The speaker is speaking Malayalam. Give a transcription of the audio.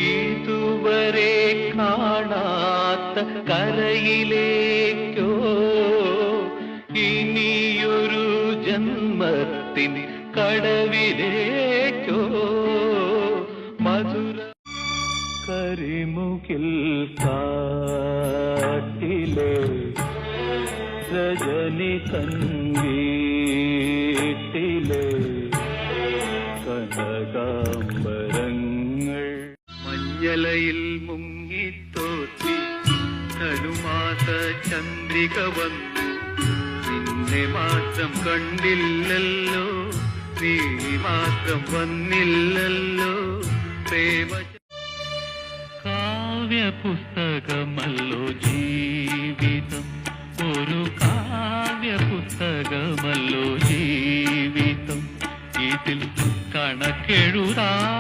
ഇതുവരെ കാണാത്ത കരയിലേക്കോ ഇനിയൊരു ജന്മത്തിൻ കടവിലേക്കോ മധുര കരിമുകിൽ കാട്ടിലെ രജനി സംഗീട്ടിലെ കനകാംബരങ്ങൾ മഞ്ഞലയിൽ മുങ്ങിത്തോത്തി ധനുമാസ ചന്ദ്രിക വന്നു നിന്നെ മാത്രം കണ്ടില്ലല്ലോ നീ മാത്രം വന്നില്ലല്ലോ പ്രേമ കാവ്യപുസ്തകമല്ലോ ജീവിതം ഒരു കാവ്യപുസ്തകമല്ലോ ജീവിതം ഇതിൽ കണക്കെഴുതാൻ